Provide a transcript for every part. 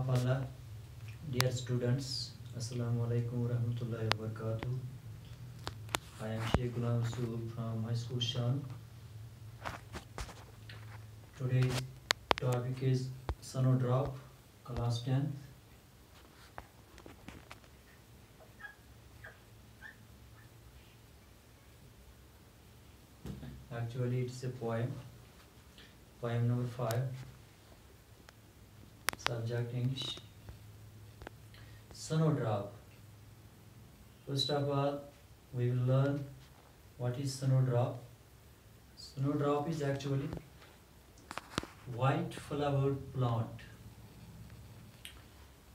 of Allah, dear students, Assalamu alaikum wa rahmatullahi wa barakatuh. I am Sheikh Ghulam Rasool from High School Shan. Today's topic is Sonodrop, class 10th. Actually, it's a poem number 5, subject English. Sonodrop. First of all, we will learn what is sonodrop. Sonodrop is actually white flowered plant.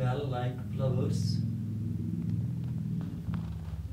bell like flowers.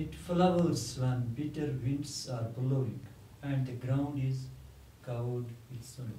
It flowers when bitter winds are blowing and the ground is covered with snow.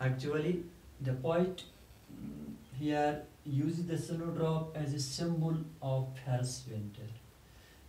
Actually, the poet here uses the snowdrop as a symbol of harsh winter.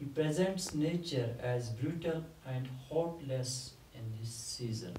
He presents nature as brutal and heartless in this season.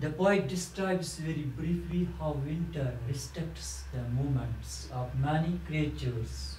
The poet describes very briefly how winter restricts the movements of many creatures.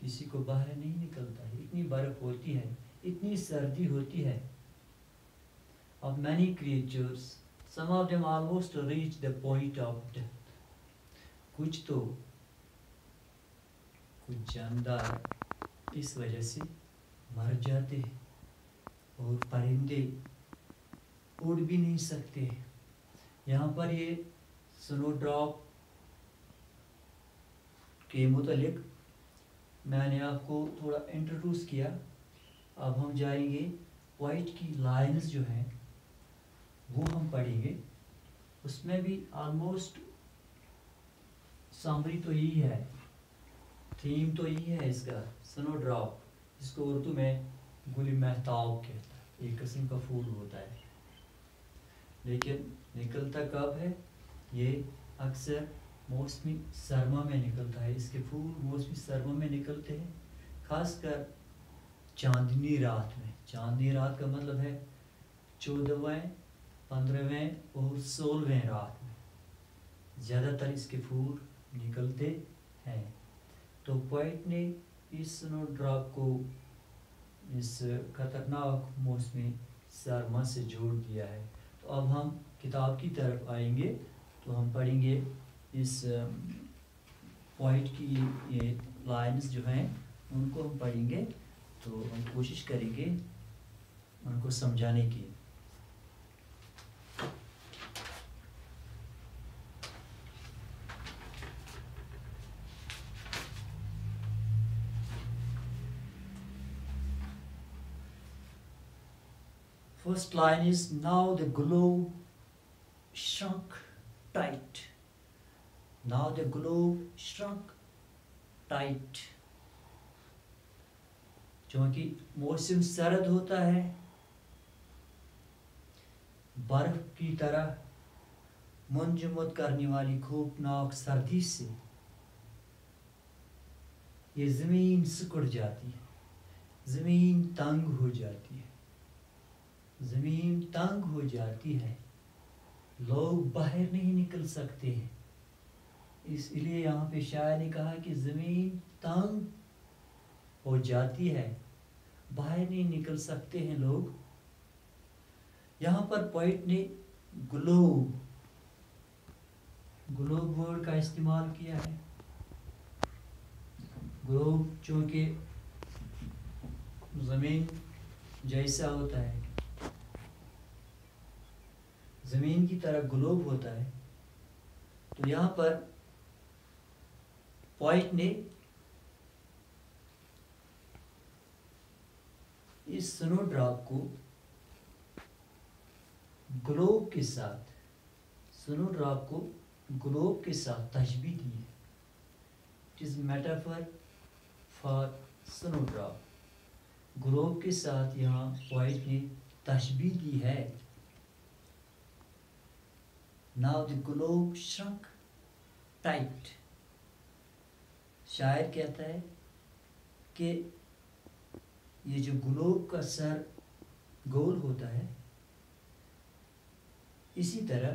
کسی کو باہر نہیں نکلتا ہے، اتنی برف ہوتی ہے، اتنی سردی ہوتی ہے. Of many creatures, some of them almost reach the point of death. کچھ جاندار اس وجہ سے مر جاتے ہیں، اور پرندے اڑ بھی نہیں سکتے. یہاں پر یہ سنو ڈراپ کے متعلق میں نے آپ کو تھوڑا انٹروڈیوس کیا. اب ہم جائیں گے وائٹ کی لائنز جو ہیں وہ ہم پڑھیں گے. اس میں بھی آلموسٹ سامری تو یہی ہے، تھیم تو یہی ہے اس کا، سنو ڈراپ، جس کو اردو میں گل مہتاب کہتا ہے. ایک قسم کا پھول ہوتا ہے، لیکن نکلتا کب ہے؟ یہ اکثر موسمی سرما میں نکلتا ہے. اس کے پھول موسمی سرما میں نکلتے ہیں، خاص کر چاندنی رات میں. چاندنی رات کا مطلب ہے 14ویں 15ویں اور 16ویں رات میں زیادہ تر اس کے پھول نکلتے ہیں. تو پوئٹ نے اس سنو ڈراپ کو اس خطرناک موسمی سرما سے جوڑ دیا ہے. تو اب ہم کتاب کی طرف آئیں گے تو ہم پڑھیں گے اس پوئٹ کی یہ لائنز جو ہیں ان کو ہم پڑھیں گے، تو ہم کوشش کریں گے ان کو سمجھانے کی. First line is, now the globe shrunk tight. Now the globe shrunk tight. چونکہ موسم سرد ہوتا ہے، برف کی طرح منجمد کرنے والی خوفناک سردی سے یہ زمین سکڑ جاتی ہے، زمین تنگ ہو جاتی ہے، زمین تنگ ہو جاتی ہے، لوگ باہر نہیں نکل سکتے ہیں. اس لیے یہاں پہ شاعر نے کہا کہ زمین تنگ ہو جاتی ہے، باہر نہیں نکل سکتے ہیں لوگ. یہاں پر پوئٹ نے گلوب ورڈ کا استعمال کیا ہے. گلوب چونکہ زمین جیسا ہوتا ہے، زمین کی طرح گلوب ہوتا ہے، تو یہاں پر پوئٹ نے اس سنو ڈراپ کو گلوب کے ساتھ، سنو ڈراپ کو گلوب کے ساتھ تشبیہ دی ہے. اٹ از میٹافر فار سنو ڈراپ. گلوب کے ساتھ یہاں پوئٹ نے تشبیہ دی ہے. Now the globe shrunk tight. شاعر کہتا ہے کہ یہ جو گلوب کا سر گول ہوتا ہے، اسی طرح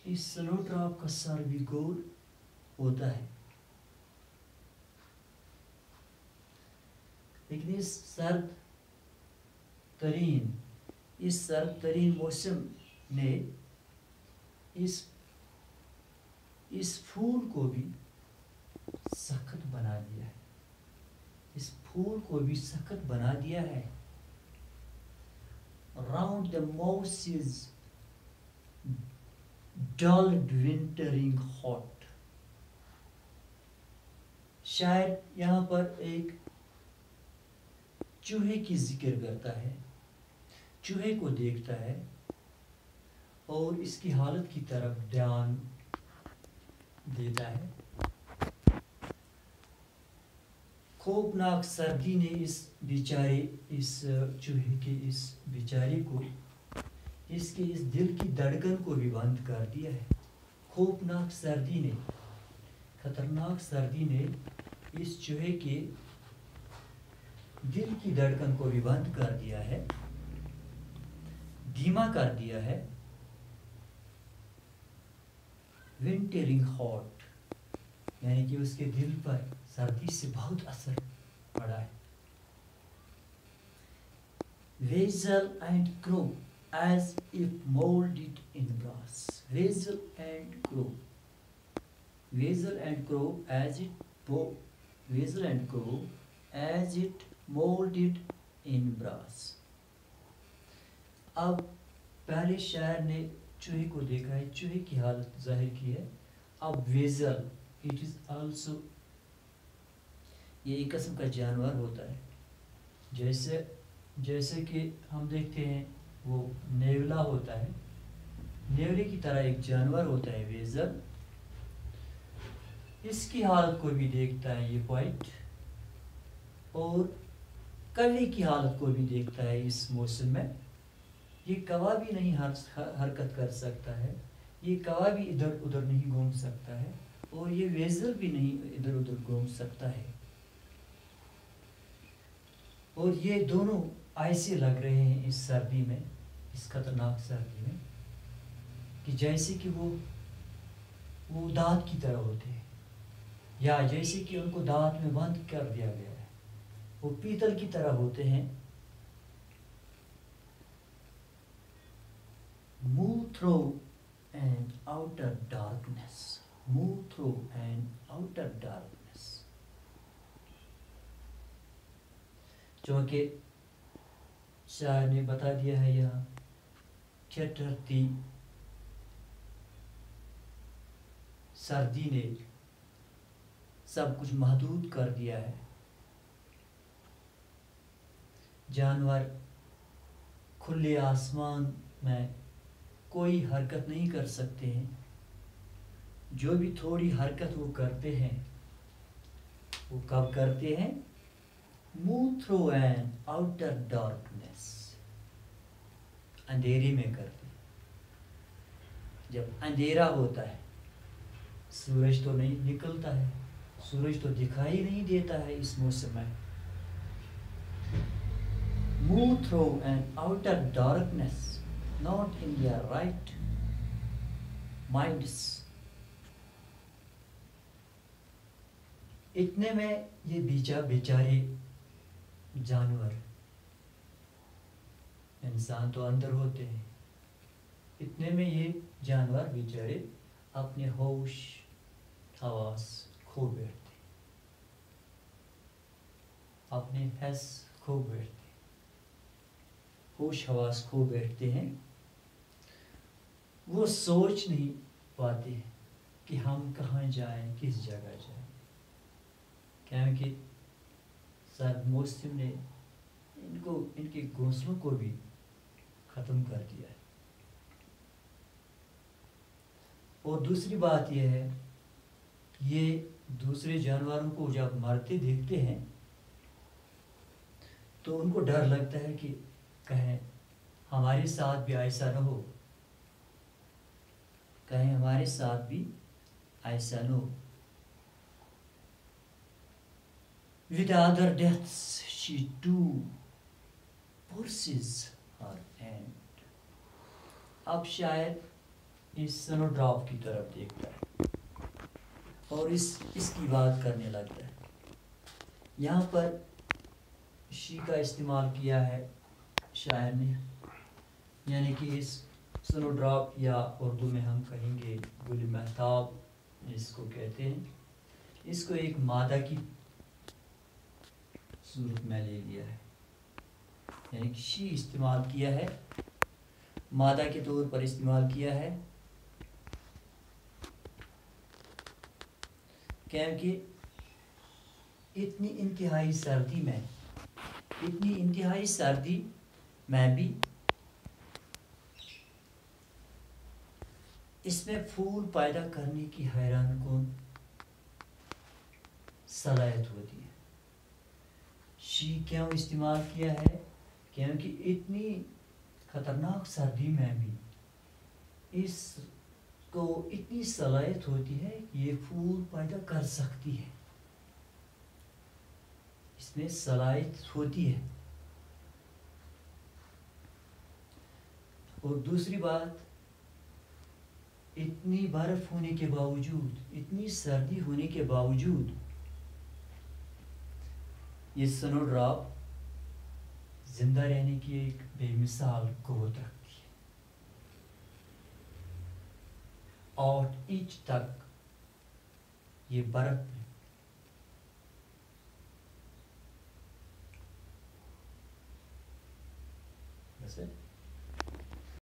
اس سنو ڈراپ کا سر بھی گول ہوتا ہے. لیکن اس سرد ترین موسم نے اس پھول کو بھی سخت بنا دیا ہے، اس پھول کو بھی سخت بنا دیا ہے. Round the mosses dulled wintering hot. شاعر یہاں پر ایک چوہے کی ذکر کرتا ہے، چوہے کو دیکھتا ہے اور اس کی حالت کی طرف دھیان دیتا ہے. خوفناک سردی نے اس چوہے کے اس بیچارے کو، اس کے اس دل کی دھڑکن کو بھی بند کر دیا ہے. خوفناک سردی نے، خطرناک سردی نے اس چوہے کے دل کی دھڑکن کو بھی بند کر دیا ہے، دھیما کر دیا ہے. ونٹرنگ ہاٹ، یعنی کہ اس کے دل پر سردی سے بہت اثر پڑھا ہے. Vessel and crow as if molded in brass. Vessel and crow. Vessel and crow as Vessel and crow as it molded in brass. اب پہلے شاعر نے چوہے کو دیکھا ہے, چوہے کی حالت ظاہر کی ہے. اب ویزل, اٹ از آلسو, یہ ایک قسم کا جانور ہوتا ہے. جیسے کہ ہم دیکھتے ہیں وہ نیولا ہوتا ہے, نیولے کی طرح ایک جانور ہوتا ہے ویزل. اس کی حالت کو بھی دیکھتا ہے یہ پوائٹ, اور کوے کی حالت کو بھی دیکھتا ہے اس موسم میں. یہ کوا بھی نہیں حرکت کر سکتا ہے, یہ کوا بھی ادھر ادھر نہیں گھوم سکتا ہے, اور یہ ویزل بھی نہیں ادھر ادھر گھوم سکتا ہے. اور یہ دونوں ایسے لگ رہے ہیں اس سردی میں, اس خطرناک سردی میں, کہ جیسے کہ وہ دانت کی طرح ہوتے ہیں, یا جیسے کہ ان کو دانت میں بند کر دیا گیا ہے. وہ پیتل کی طرح ہوتے ہیں. Move through an outer darkness. Move through an outer darkness. چونکہ شاعر نے بتا دیا ہے یہاں, ٹھٹھرتی سردی نے سب کچھ محدود کر دیا ہے. جانور کھلے آسمان میں کوئی حرکت نہیں کر سکتے ہیں. جو بھی تھوڑی حرکت وہ کرتے ہیں, وہ کب کرتے ہیں؟ Move through an outer darkness. اندھیرے میں کرتے ہیں. جب اندھیرا ہوتا ہے, سورج تو نہیں نکلتا ہے, سورج تو دکھائی نہیں دیتا ہے اس موسم میں. Move through an outer darkness, not in their right minds. اتنے میں یہ بیچارے جانور, انسان تو اندر ہوتے ہیں, اتنے میں یہ جانور بیچارے اپنے ہوش حواس کھو بیٹھتے, اپنے حس کھو بیٹھتے, ہوش حواس کھو بیٹھتے ہیں. وہ سوچ نہیں پاتے کہ ہم کہاں جائیں, کس جگہ جائیں, کیونکہ سرد موسم نے ان کے گھونسلوں کو بھی ختم کر دیا ہے. اور دوسری بات یہ ہے, یہ دوسرے جانوروں کو جب مرتے دیکھتے ہیں تو ان کو ڈر لگتا ہے کہ کہیں ہمارے ساتھ بھی ایسا نہ ہو, کہیں ہمارے ساتھ بھی ایسا نہ ہو. With other deaths she too pursues her end. اب شاید اس سنو ڈراپ کی طرف دیکھتا ہے اور اس کی بات کرنے لگتا ہے. یہاں پر شی کا استعمال کیا ہے شاعر نے, یعنی کہ اس سنو ڈراپ, یا اردو میں ہم کہیں گے گل مہتاب جس کو کہتے ہیں, اس کو ایک مادہ کی صورت میں لے لیا ہے. یعنی کہ شی استعمال کیا ہے, مادہ کے طور پر استعمال کیا ہے, کیونکہ اتنی انتہائی سردی میں بھی اس میں پھول پیدا کرنے کی حیران کن صلاحیت ہوتی ہے. شی کیوں استعمال کیا ہے؟ کیونکہ اتنی خطرناک سردی میں بھی اس کو اتنی صلاحیت ہوتی ہے کہ یہ پھول پیدا کر سکتی ہے, اس میں صلاحیت ہوتی ہے. اور دوسری بات, اتنی برف ہونے کے باوجود, اتنی سردی ہونے کے باوجود یہ سنو ڈراپ زندہ رہنے کی ایک بے مثال قوت رکھتی ہے، اور انچ تک یہ برف میں